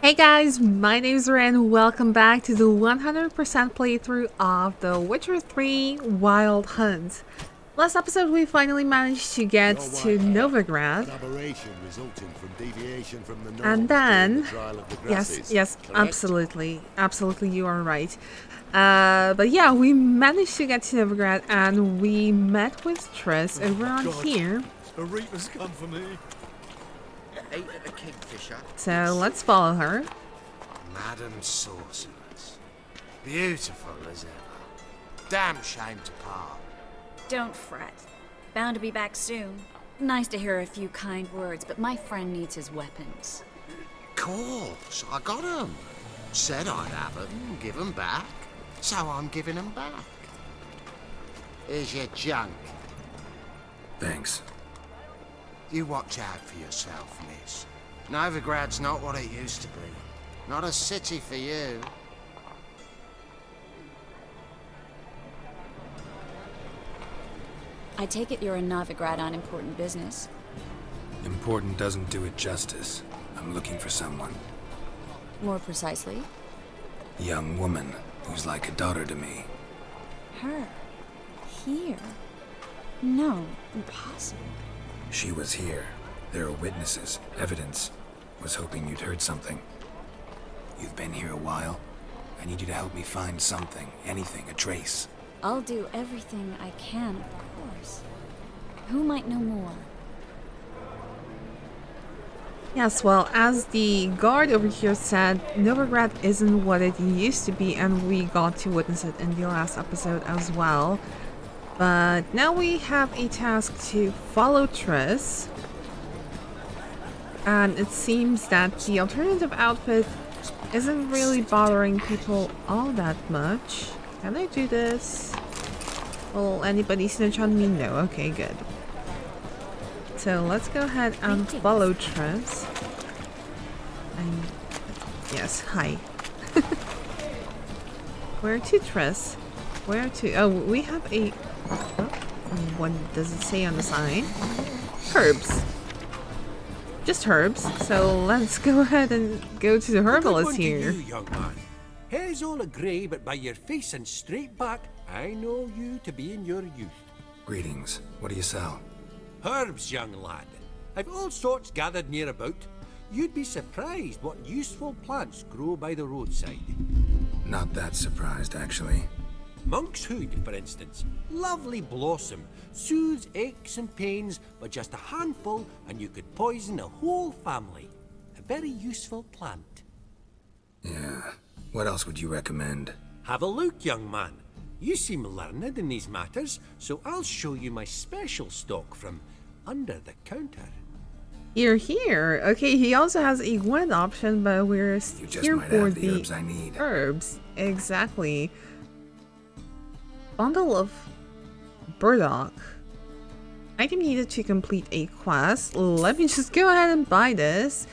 Hey guys, my name is Ren. Welcome back to the 100% playthrough of The Witcher 3 Wild Hunt. Last episode we finally managed to get to Novigrad. And then, yes, absolutely, you are right. But yeah, we managed to get to Novigrad and we met with Triss over on here. A reaper's come for me. Ate at a kingfisher. So let's follow her. Madam Sorceress. Beautiful as ever. Damn shame to part. Don't fret. Bound to be back soon. Nice to hear a few kind words, but my friend needs his weapons. Course, I got 'em. Said I'd have 'em, give 'em back. So I'm giving 'em back. Here's your junk. Thanks. You watch out for yourself, miss. Novigrad's not what it used to be. Not a city for you. I take it you're in Novigrad on important business. Important doesn't do it justice. I'm looking for someone. More precisely? Young woman who's like a daughter to me. Her. Here. No, impossible. She was here. There are witnesses, evidence. Was hoping you'd heard something. You've been here a while. I need you to help me find something, anything, a trace. I'll do everything I can, of course. Who might know more? Yes, well, as the guard over here said, Novigrad isn't what it used to be, and we got to witness it in the last episode as well. But now we have a task to follow Triss. And it seems that the alternative outfit isn't really bothering people all that much. Can I do this? Will anybody snitch on me? No. Okay, good. So let's go ahead and follow Triss. Yes, hi. Where to, Triss? Where to? Oh, we have a... What does it say on the sign? Herbs. Just herbs. So let's go ahead and go to the herbalist here. You, young man. Hair's all a grey, but by your face and straight back, I know you to be in your youth. Greetings. What do you sell? Herbs, young lad. I've all sorts gathered near about. You'd be surprised what useful plants grow by the roadside. Not that surprised, actually. Monk's hood, for instance. Lovely blossom. Soothes aches and pains, but just a handful and you could poison a whole family. A very useful plant. Yeah. What else would you recommend? Have a look, young man. You seem learned in these matters, so I'll show you my special stock from under the counter. You're here. Okay, he also has a one option, but we're You just here might for have the the herbs I need. herbs. Exactly. Bundle of burdock. Item needed to complete a quest. Let me just go ahead and buy this.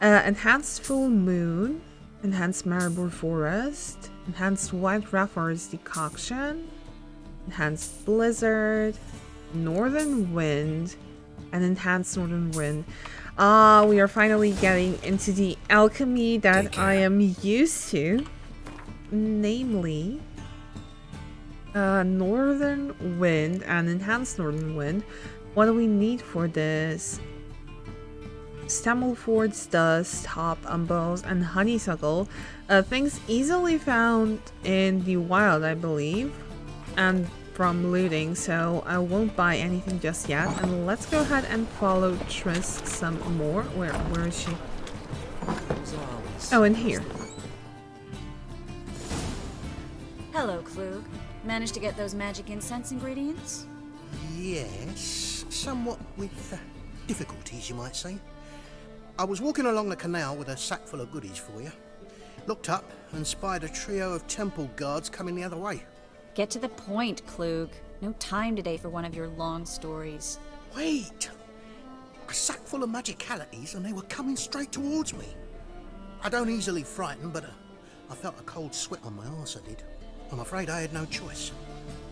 Enhanced full moon. Enhanced marble forest. Enhanced white raffles decoction. Enhanced blizzard. Northern wind. And enhanced northern wind. We are finally getting into the alchemy that I am used to. Namely... northern wind and enhanced northern wind. What do we need for this? Stammelford's dust, hop umbels, and honeysuckle. Things easily found in the wild, I believe, and from looting, so I won't buy anything just yet. And let's go ahead and follow Triss some more. Where is she? Oh, in here. Hello, Klug. Managed to get those magic incense ingredients? Yes, somewhat with difficulties, you might say. I was walking along the canal with a sack full of goodies for you. Looked up and spied a trio of temple guards coming the other way. Get to the point, Klug. No time today for one of your long stories. Wait! A sack full of magicalities and they were coming straight towards me. I don't easily frighten, but I felt a cold sweat on my arse, I did. I'm afraid I had no choice.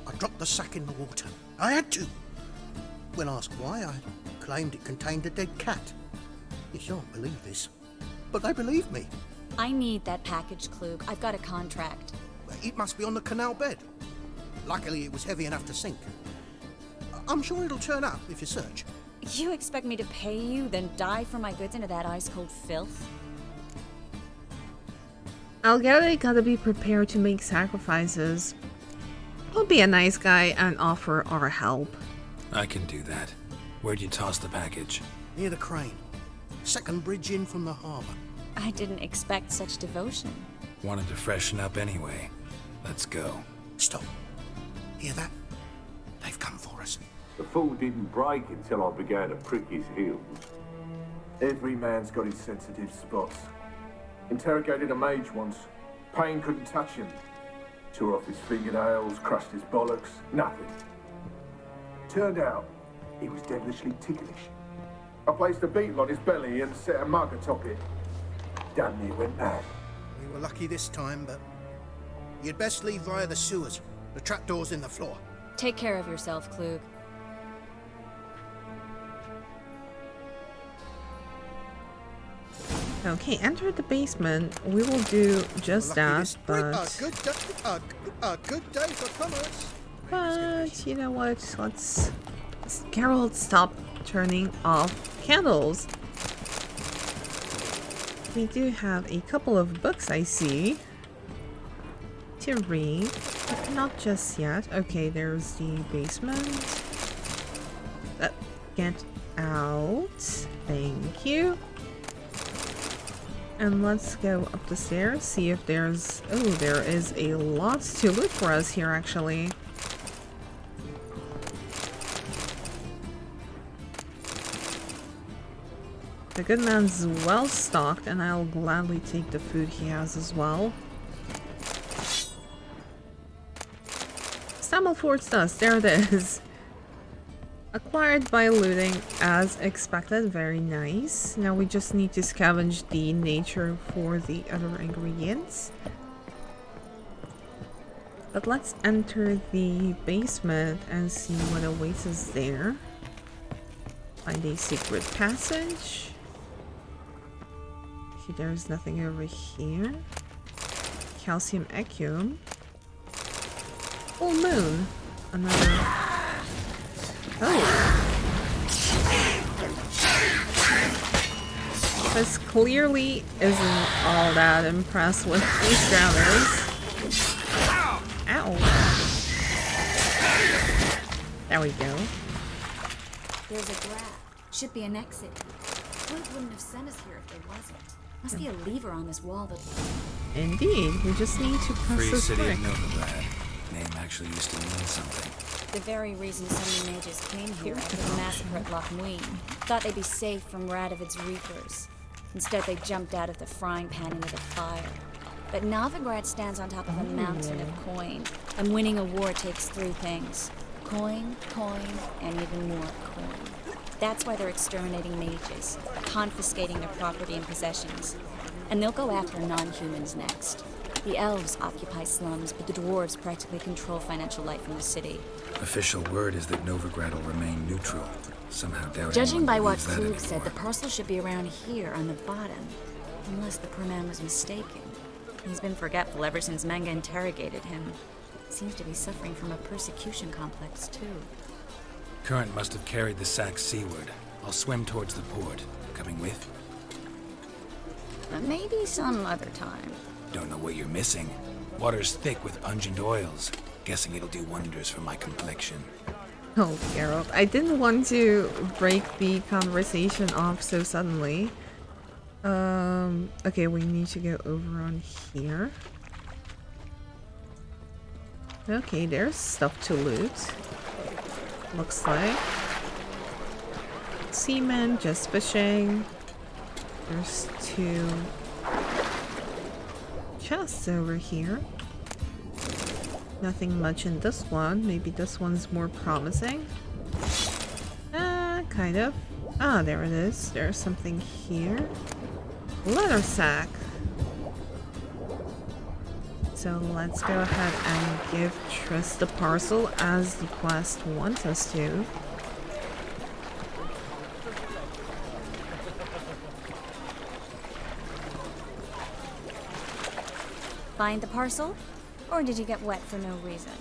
I dropped the sack in the water. I had to. When asked why, I claimed it contained a dead cat. You shan't believe this, but they believed me. I need that package, Klug. I've got a contract. It must be on the canal bed. Luckily, it was heavy enough to sink. I'm sure it'll turn up if you search. You expect me to pay you, then dive for my goods into that ice-cold filth? Algari gotta be prepared to make sacrifices. We'll be a nice guy and offer our help. I can do that. Where'd you toss the package? Near the crane. Second bridge in from the harbour. I didn't expect such devotion. Wanted to freshen up anyway. Let's go. Stop. Hear that? They've come for us. The fool didn't break until I began to prick his heels. Every man's got his sensitive spots. Interrogated a mage once. Pain couldn't touch him. Tore off his fingernails, crushed his bollocks, nothing. Turned out, he was devilishly ticklish. I placed a beetle on his belly and set a mug atop it. Damn near went mad. We were lucky this time, but you'd best leave via the sewers. The trapdoor's in the floor. Take care of yourself, Klug. Okay, enter the basement. We will do just that, but good day for commerce. you know what? Let's Geralt, stop turning off candles. We do have a couple of books, I see, to read, but not just yet. Okay, there's the basement. Get out. Thank you. And let's go up the stairs, see if there's... Oh, there is a lot to loot for us here, actually. The good man's well stocked, and I'll gladly take the food he has as well. Stammelford's dust, there it is. Acquired by looting, as expected. Very nice. Now we just need to scavenge the nature for the other ingredients. But let's enter the basement and see what awaits us there. Find a secret passage. Okay, there's nothing over here. Calcium echium. Full moon. Another... Oh. This clearly isn't all that impressed with these drowners. Ow. There we go. There's a graph. Should be an exit. Wood wouldn't have sent us here if there wasn't. Must be a lever on this wall that... Indeed, we just need to press Free this city quick. of Novigrad. Name actually used to mean something. The very reason so many mages came here after the massacre at Loch Muin. Thought they'd be safe from Radovid's reapers. Instead, they jumped out of the frying pan into the fire. But Novigrad stands on top of a mountain of coin, and winning a war takes three things. Coin, coin, and even more coin. That's why they're exterminating mages, confiscating their property and possessions. And they'll go after non-humans next. The elves occupy slums, but the dwarves practically control financial life in the city. Official word is that Novigrad will remain neutral. Somehow doubting Judging by what believes that Klug said, the anymore. parcel should be around here on the bottom. Unless the poor man was mistaken. He's been forgetful ever since Manga interrogated him. Seems to be suffering from a persecution complex, too. Current must have carried the sack seaward. I'll swim towards the port. Coming with? Maybe some other time. Don't know what you're missing. Water's thick with pungent oils. Guessing it'll do wonders for my complexion. Oh, Geralt, I didn't want to break the conversation off so suddenly. Okay, we need to go over on here. Okay, there's stuff to loot. Looks like. Seamen, just fishing. There's two chests over here. Nothing much in this one. Maybe this one's more promising. Kind of. Ah, there it is. There's something here. Leather sack. So let's go ahead and give Triss the parcel as the quest wants us to. Find the parcel? Or did you get wet for no reason?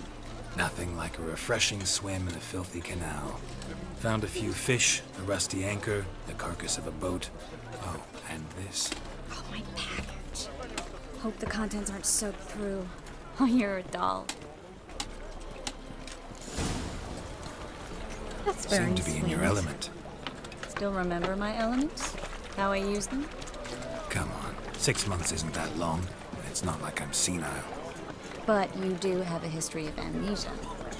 Nothing like a refreshing swim in a filthy canal. Found a few fish, a rusty anchor, the carcass of a boat. Oh, and this. Oh, my package. Hope the contents aren't soaked through. Oh, you're a doll. That's very Seem to be in your sweet. element. Still remember my elements? How I use them? Come on, 6 months isn't that long. It's not like I'm senile. But you do have a history of amnesia.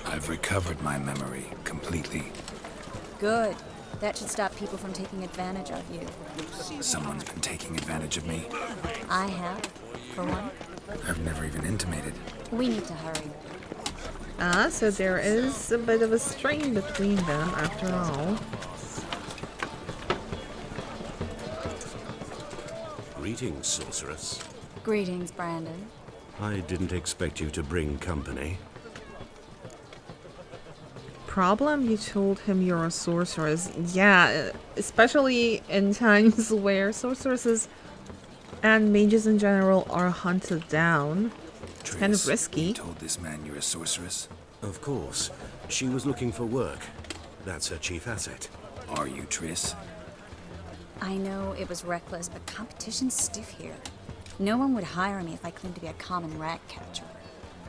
I've recovered my memory completely. Good. That should stop people from taking advantage of you. Someone's been taking advantage of me. I have, for one. I've never even intimated. We need to hurry. Ah, so there is a bit of a strain between them after all. Greetings, sorceress. Greetings, Brandon. I didn't expect you to bring company. Problem? You told him you're a sorceress. Yeah, especially in times where sorceresses and mages in general are hunted down. It's kind of Triss, risky. You told this man you're a sorceress? Of course. She was looking for work. That's her chief asset. Are you, Triss? I know it was reckless, but competition's stiff here. No one would hire me if I claimed to be a common rat catcher.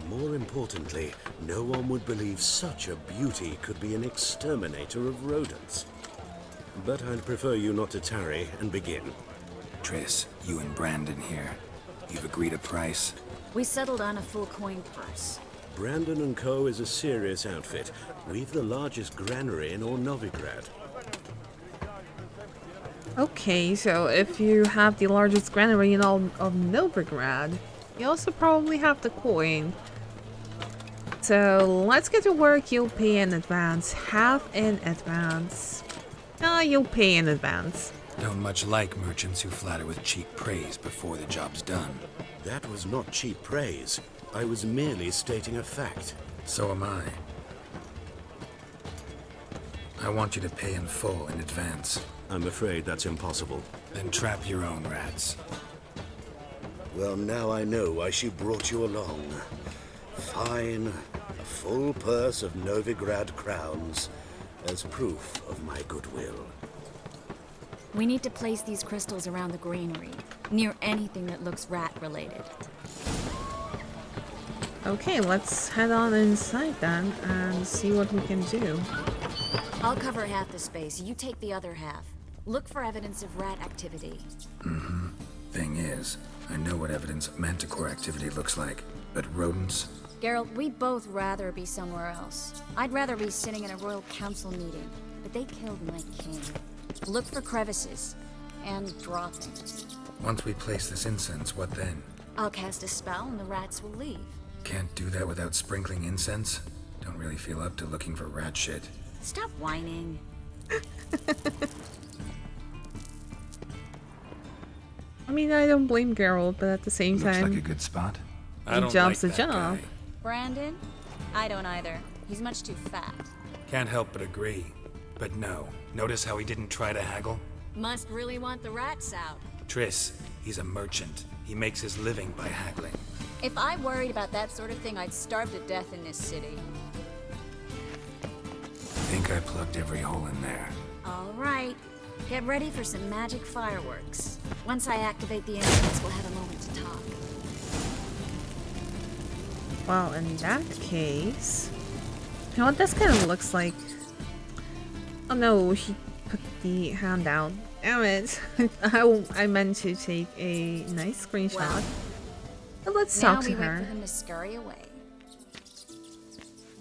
More importantly, no one would believe such a beauty could be an exterminator of rodents. But I'd prefer you not to tarry and begin. Triss, you and Brandon here. You've agreed a price? We settled on a full coin purse. Brandon & Co. is a serious outfit. We've the largest granary in all Novigrad. Okay, so if you have the largest granary in all of Novigrad, you also probably have the coin. So let's get to work. You'll pay in advance. Half in advance. You'll pay in advance. Don't much like merchants who flatter with cheap praise before the job's done. That was not cheap praise. I was merely stating a fact. So am I. I want you to pay in full in advance. I'm afraid that's impossible. Then trap your own rats. Well, now I know why she brought you along. Fine. A full purse of Novigrad crowns as proof of my goodwill. We need to place these crystals around the granary, near anything that looks rat-related. Okay, let's head on inside then and see what we can do. I'll cover half the space, you take the other half. Look for evidence of rat activity. Thing is, I know what evidence of manticore activity looks like, but rodents? Geralt, we'd both rather be somewhere else. I'd rather be sitting in a royal council meeting, but they killed my king. Look for crevices and droppings. Once we place this incense, what then? I'll cast a spell and the rats will leave. Can't do that without sprinkling incense? Don't really feel up to looking for rat shit. Stop whining. I mean, I don't blame Geralt, but at the same Looks time, like a good spot. a job's a job. Brandon? I don't either. He's much too fat. Can't help but agree. But no, notice how he didn't try to haggle? Must really want the rats out. Triss, he's a merchant. He makes his living by haggling. If I worried about that sort of thing, I'd starve to death in this city. I think I plugged every hole in there. All right. Get ready for some magic fireworks. Once I activate the incense, we'll have a moment to talk. Well, in that case... You know what, this kind of looks like... Oh no, he put the hand down. Damn it. I meant to take a nice screenshot. Well, But let's now talk to we wait her. for him to scurry away.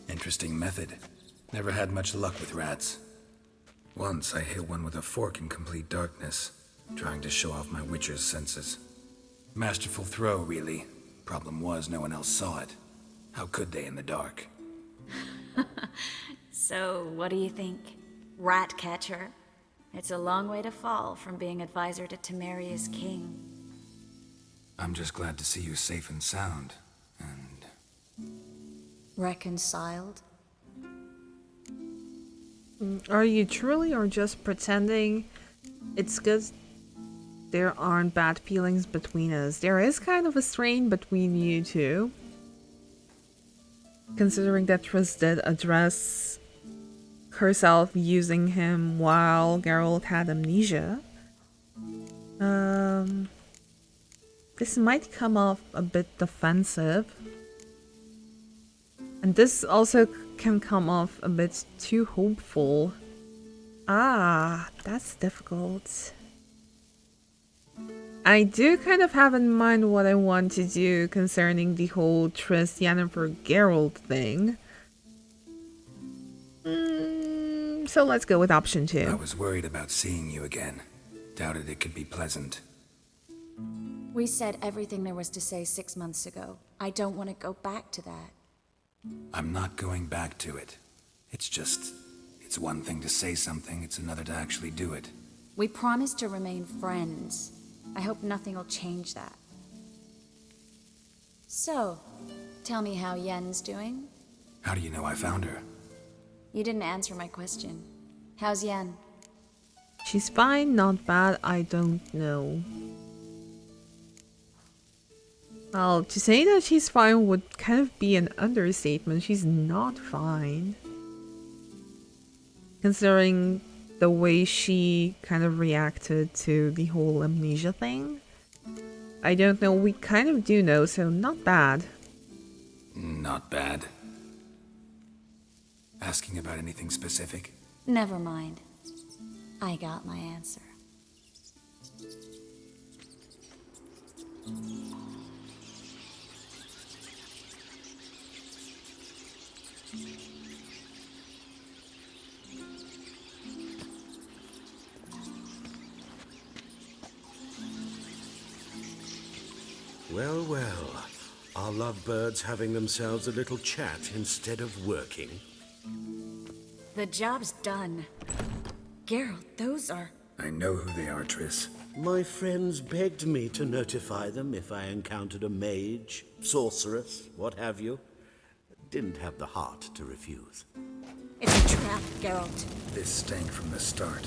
Interesting method. Never had much luck with rats. Once I hit one with a fork in complete darkness, trying to show off my witcher's senses. Masterful throw, really. Problem was, no one else saw it. How could they in the dark? So, what do you think? Rat catcher? It's a long way to fall from being advisor to Temeria's king. I'm just glad to see you safe and sound. And Reconciled? Are you truly or just pretending? It's good. there aren't bad feelings between us. There is kind of a strain between you two. Considering that Triss did address herself using him while Geralt had amnesia. This might come off a bit defensive. And this also can come off a bit too hopeful. Ah, that's difficult. I do kind of have in mind what I want to do concerning the whole Triss, Yennefer, Geralt thing. So let's go with option 2. I was worried about seeing you again. Doubted it could be pleasant. We said everything there was to say 6 months ago. I don't want to go back to that. I'm not going back to it. It's one thing to say something, it's another to actually do it. We promised to remain friends. I hope nothing will change that. So, tell me how Yen's doing? How do you know I found her? You didn't answer my question. How's Yen? She's fine, not bad, I don't know. Well, to say that she's fine would kind of be an understatement. She's not fine. Considering the way she kind of reacted to the whole amnesia thing. I don't know, we kind of do know, so not bad. Not bad. Asking about anything specific? Never mind. I got my answer. Well, well. Are lovebirds having themselves a little chat instead of working? The job's done. Geralt, those are... I know who they are, Triss. My friends begged me to notify them if I encountered a mage, sorceress, what have you. Didn't have the heart to refuse. It's a trap, Geralt. This stank from the start.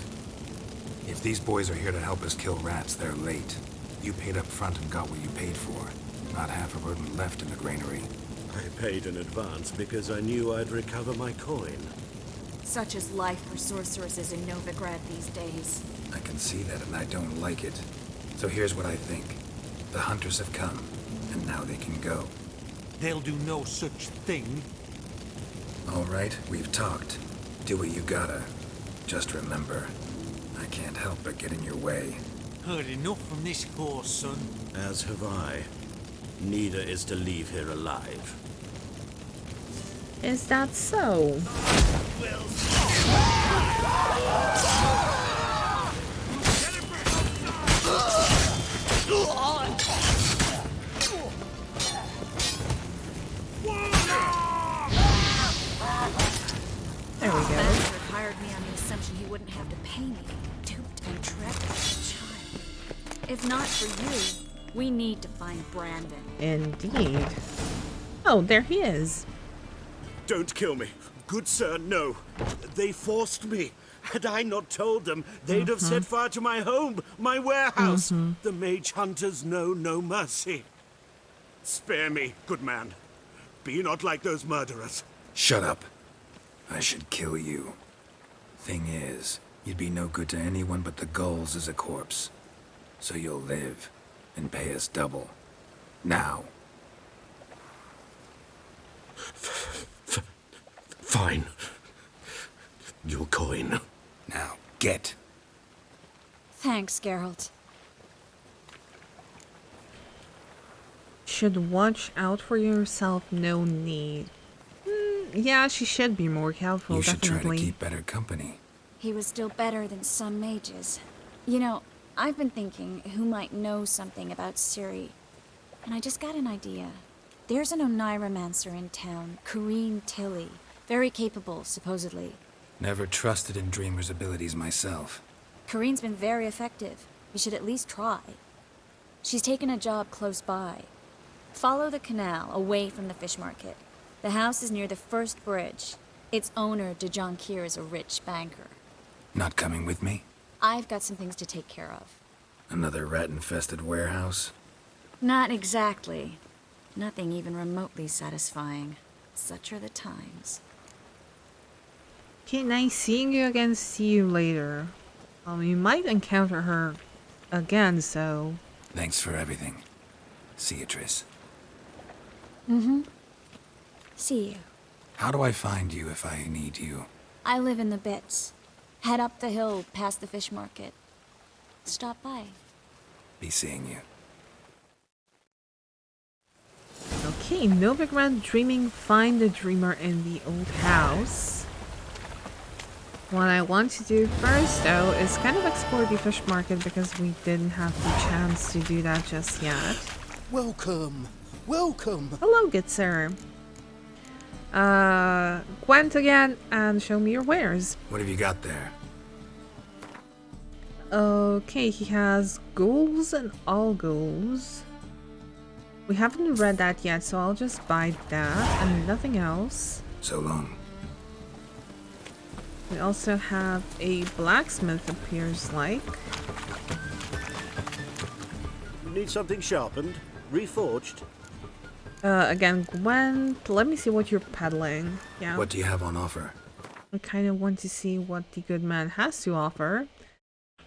If these boys are here to help us kill rats, they're late. You paid up front and got what you paid for. Not half a rodent left in the granary. I paid in advance because I knew I'd recover my coin. Such is life for sorceresses in Novigrad these days. I can see that and I don't like it. So here's what I think. The hunters have come, and now they can go. They'll do no such thing. All right, we've talked. Do what you gotta. Just remember, I can't help but get in your way. Heard enough from this horse, son. As have I. Neither is to leave here alive. Is that so? There we go. Bastard hired me on the assumption he wouldn't have to pay me. Duped and trapped like a child. If not for you, we need to find Brandon. Indeed. Oh, there he is. Don't kill me. Good sir, no. They forced me. Had I not told them, they'd have set fire to my home, my warehouse. The mage hunters know no mercy. Spare me, good man. Be not like those murderers. Shut up. I should kill you. Thing is, you'd be no good to anyone but the gulls as a corpse. So you'll live and pay us double. Now. Fine. Your coin. Now, get. Thanks, Geralt. Should watch out for yourself, no need. Yeah, she should be more careful, You should definitely. try to keep better company. He was still better than some mages. You know, I've been thinking who might know something about Ciri. And I just got an idea. There's an Oneiromancer in town, Corrine Tilly. Very capable, supposedly. Never trusted in Dreamer's abilities myself. Corrine's been very effective. You should at least try. She's taken a job close by. Follow the canal, away from the fish market. The house is near the first bridge. Its owner, de Jonquier, is a rich banker. Not coming with me? I've got some things to take care of. Another rat-infested warehouse? Not exactly. Nothing even remotely satisfying. Such are the times. Okay, nice seeing you again. See you later. You might encounter her again, so... Thanks for everything. See you, Triss. See you. How do I find you if I need you? I live in the Bits. Head up the hill past the fish market. Stop by. Be seeing you. Okay, Novigrad dreaming. Find the dreamer in the old house. What I want to do first, though, is kind of explore the fish market because we didn't have the chance to do that just yet. Welcome. Welcome. Hello, good sir. Gwent again, and show me your wares. What have you got there? Okay, he has ghouls and all ghouls. We haven't read that yet, so I'll just buy that and nothing else. So long. We also have a blacksmith, appears like. Need something sharpened? Reforged? Again, Gwent, let me see what you're peddling. Yeah. What do you have on offer? I kind of want to see what the good man has to offer.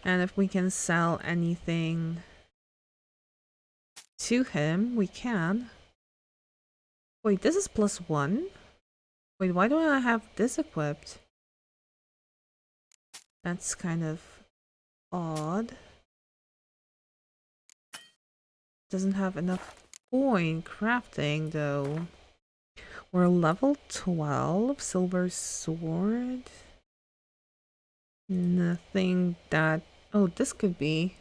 And if we can sell anything to him, we can. Wait, this is +1? Wait, why do I have this equipped? That's kind of odd. Doesn't have enough point crafting though. We're level 12, silver sword. Nothing that... Oh, this could be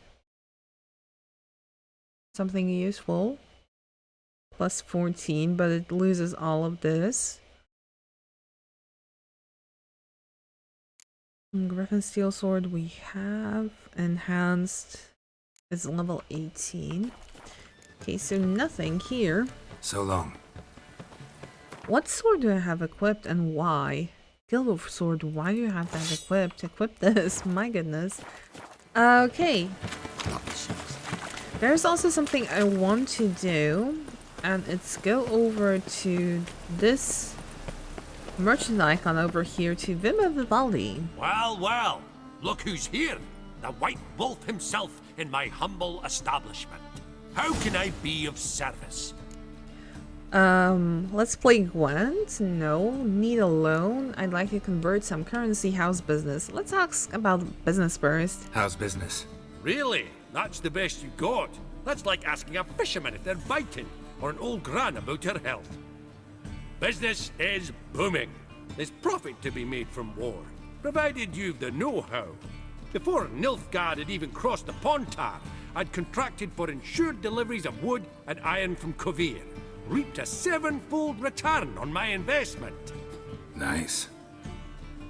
something useful. +14, but it loses all of this. Griffin steel sword we have. Enhanced is level 18. Okay, so nothing here. So long. What sword do I have equipped and why? Guild sword, why do you have that equipped? Equip this, my goodness. Okay. There's also something I want to do, and it's go over to this merchant icon over here to Vima Vivaldi. Well, well, look who's here. The White Wolf himself in my humble establishment. How can I be of service? Let's play Gwent. No, need a loan. I'd like to convert some currency. How's business? Let's ask about business first. How's business? Really? That's the best you got? That's like asking a fisherman if they're biting, or an old gran about her health. Business is booming. There's profit to be made from war, provided you've the know-how. Before Nilfgaard had even crossed the Pontar, I'd contracted for insured deliveries of wood and iron from Kovir, reaped a 7-fold return on my investment. Nice.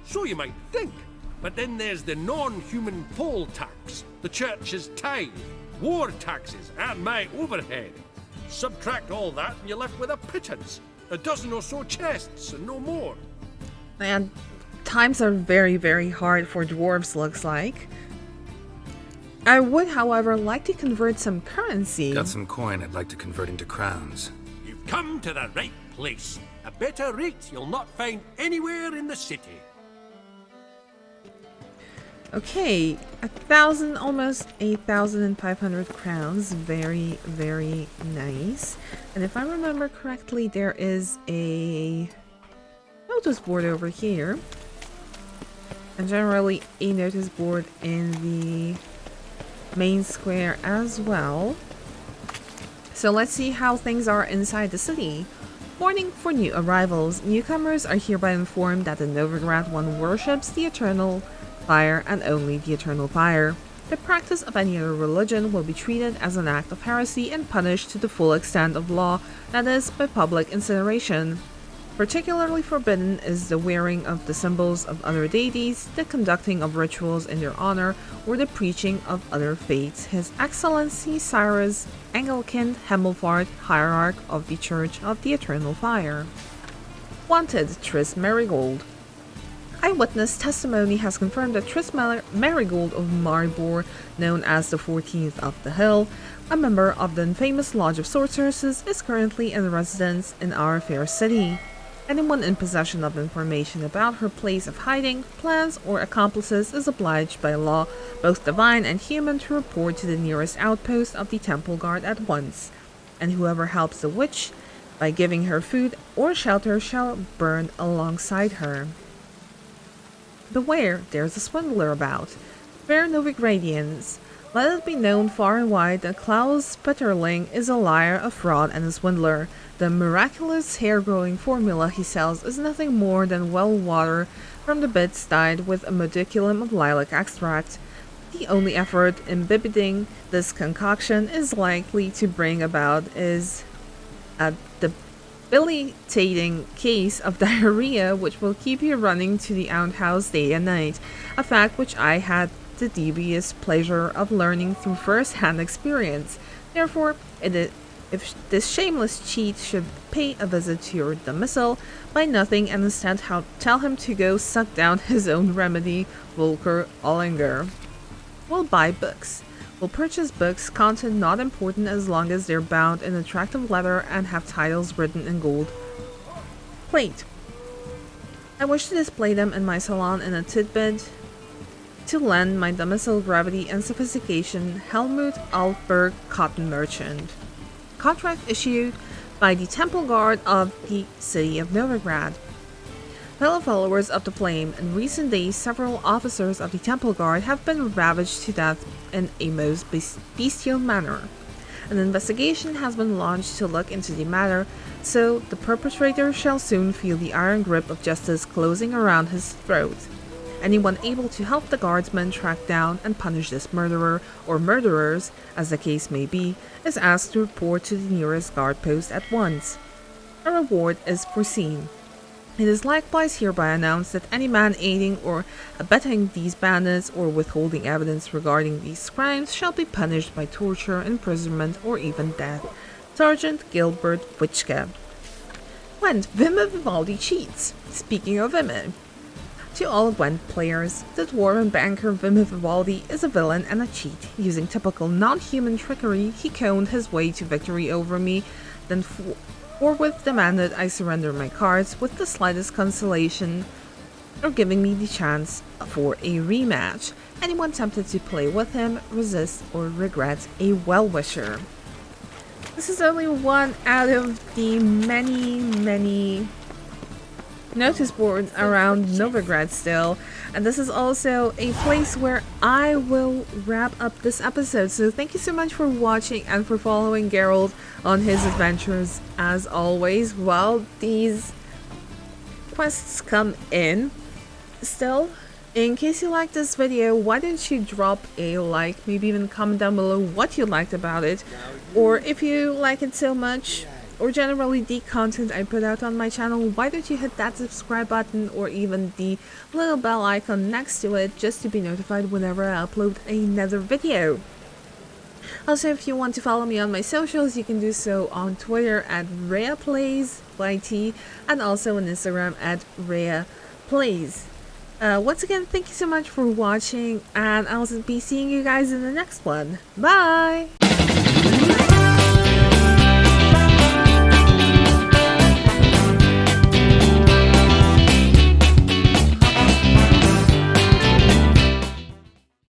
So you might think, but then there's the non-human poll tax, the church's tithe, war taxes, and my overhead. Subtract all that and you're left with a pittance. A dozen or so chests and no more. And times are very, very hard for dwarves, looks like. I would, however, like to convert some currency. Got some coin I'd like to convert into crowns. You've come to the right place. A better rate you'll not find anywhere in the city. Okay, 1,000, almost 8,500 crowns. Very, very nice. And if I remember correctly, there is a notice board over here. And generally a notice board in the main square as well. So let's see how things are inside the city. Warning for new arrivals. Newcomers are hereby informed that the Novigrad one worships the eternal fire and only the eternal fire. The practice of any other religion will be treated as an act of heresy and punished to the full extent of law, that is, by public incineration. Particularly forbidden is the wearing of the symbols of other deities, the conducting of rituals in their honor, or the preaching of other faiths. His Excellency Cyrus, Anglican Hemmelfart, Hierarch of the Church of the Eternal Fire. Wanted, Triss Merigold. Eyewitness testimony has confirmed that Triss Merigold of Maribor, known as the 14th of the Hill, a member of the infamous Lodge of Sorceresses, is currently in residence in our fair city. Anyone in possession of information about her place of hiding, plans, or accomplices is obliged by law, both divine and human, to report to the nearest outpost of the Temple Guard at once, and whoever helps the witch by giving her food or shelter shall burn alongside her. Beware, there's a swindler about. Fair Novigradians, let it be known far and wide that Klaus Petterling is a liar, a fraud, and a swindler. The miraculous hair-growing formula he sells is nothing more than well water from the bits dyed with a modicum of lilac extract. The only effort imbibing this concoction is likely to bring about is a debilitating case of diarrhea, which will keep you running to the outhouse day and night, a fact which I had the dubious pleasure of learning through first-hand experience. Therefore, if this shameless cheat should pay a visit to your domicile, buy nothing and instead tell him to go suck down his own remedy, Volker Ollinger. We'll buy books. We'll purchase books, content not important as long as they're bound in attractive leather and have titles written in gold plate. I wish to display them in my salon in a tidbit to lend my domicile gravity and sophistication. Helmut Altberg, Cotton Merchant. Contract issued by the Temple Guard of the city of Novigrad. Fellow followers of the Flame, in recent days several officers of the Temple Guard have been ravaged to death in a most bestial manner. An investigation has been launched to look into the matter, so the perpetrator shall soon feel the iron grip of justice closing around his throat. Anyone able to help the guardsmen track down and punish this murderer, or murderers, as the case may be, is asked to report to the nearest guard post at once. A reward is foreseen. It is likewise hereby announced that any man aiding or abetting these bandits or withholding evidence regarding these crimes shall be punished by torture, imprisonment, or even death. Sergeant Gilbert Witschke. Gwent, Vimme Vivaldi cheats. Speaking of Vimme. To all Gwent players, the dwarven banker Vimme Vivaldi is a villain and a cheat. Using typical non-human trickery, he coned his way to victory over me, then forthwith demanded I surrender my cards with the slightest consolation or giving me the chance for a rematch. Anyone tempted to play with him, resist, or regret a well-wisher. This is only one out of the many notice boards around Novigrad still, and this is also a place where I will wrap up this episode. So thank you so much for watching and for following Geralt on his adventures as always while these quests come in. Still, in case you liked this video, why don't you drop a like, maybe even comment down below what you liked about it, or if you like it so much or generally the content I put out on my channel, why don't you hit that subscribe button or even the little bell icon next to it just to be notified whenever I upload another video. Also, if you want to follow me on my socials, you can do so on Twitter at RheaPlaysYT and also on Instagram at RheaPlays. Once again, thank you so much for watching, and I'll be seeing you guys in the next one. Bye!